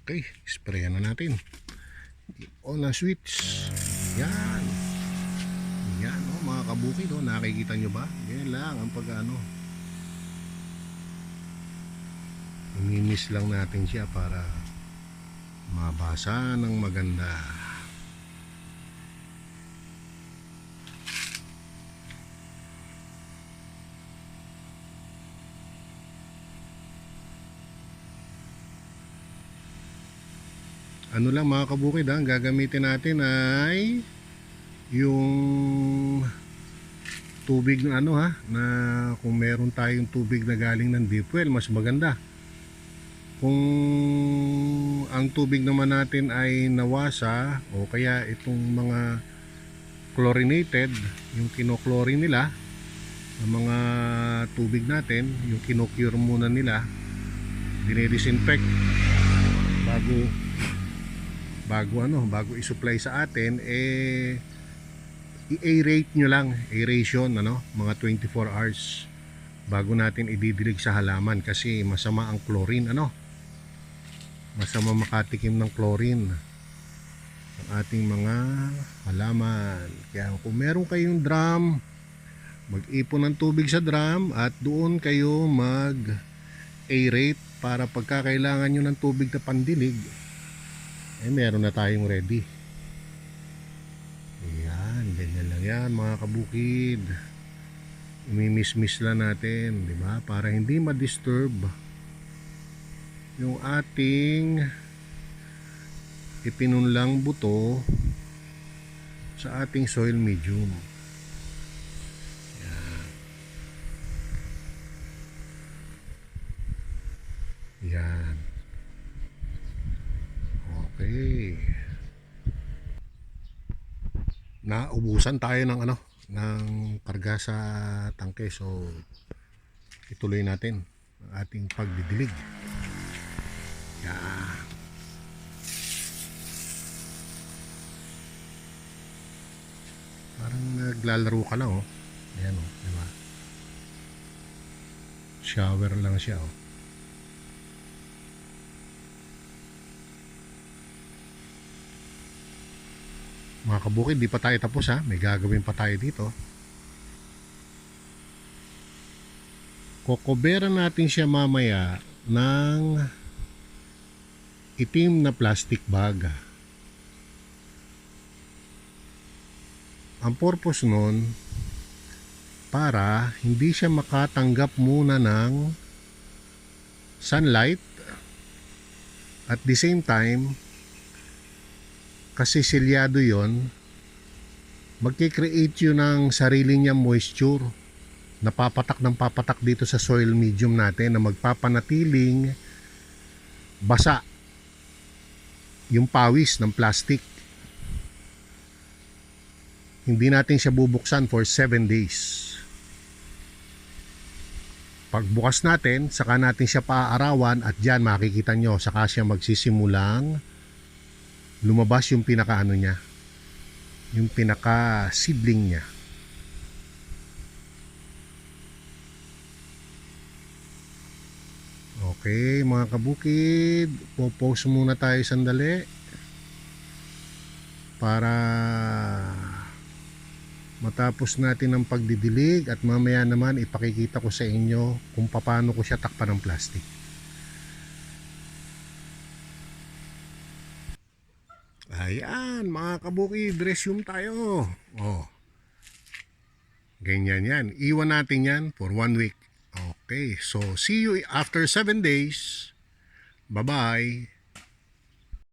Okay, spray na natin. On na switch. Yan. Yan, oh, mga kabukid, oh, nakikita nyo ba? Yan lang ang pag-ano. Imimis lang natin siya para mabasa ng maganda. Ano lang mga kabukid, ang gagamitin natin ay yung tubig na ano na kung meron tayong tubig na galing ng deep well, mas maganda. Kung ang tubig naman natin ay nawasa o kaya itong mga chlorinated, yung kinochlorine nila, ang mga tubig natin, yung kinocure muna nila, dinidisinfect bago i-supply sa atin, i-aerate nyo lang, aeration, mga 24 hours bago natin ididilig sa halaman, kasi masama ang chlorine, masama makatikim ng chlorine ang ating mga halaman. Kaya kung meron kayong drum, mag-ipon ng tubig sa drum at doon kayo mag-aerate para pagkakailangan nyo ng tubig na pandilig, meron na tayong ready. Ayan, ganyan lang yan mga kabukid. Imimis-mis lang natin, di ba? Para hindi ma-disturb yung ating ipinunlang buto sa ating soil medium. Yan. Yan. Okay. Naubusan tayo ng ng karga sa tangke, so ituloy natin ang ating pagdidilig. Yan. Parang naglalaro ka lang, oh. Ayan, oh, di ba? Shower lang siya, oh. Mga kabukid, di pa tayo tapos, ha. May gagawin pa tayo dito. Kokoberan natin siya mamaya ng itim na plastic bag. Ang purpose nun, para hindi siya makatanggap muna ng sunlight, at the same time, kasi silyado yon, magkikreate yun ng sarili niya moisture, napapatak ng papatak dito sa soil medium natin, na magpapanatiling basa yung pawis ng plastic. Hindi natin siya bubuksan for 7 days. Pagbukas natin, saka natin siya paaarawan, at dyan makikita nyo, saka siya magsisimulang lumabas yung pinaka niya, yung pinaka seedling niya. Okay mga kabukid, po-pause muna tayo sandali para matapos natin ang pagdidilig, at mamaya naman ipakikita ko sa inyo kung paano ko siya takpan ng plastic. Ayan mga kabukid, resume tayo. Oh, ganyan yan. Iwan natin yan for 1 week. Okay, so see you after 7 days. Bye bye.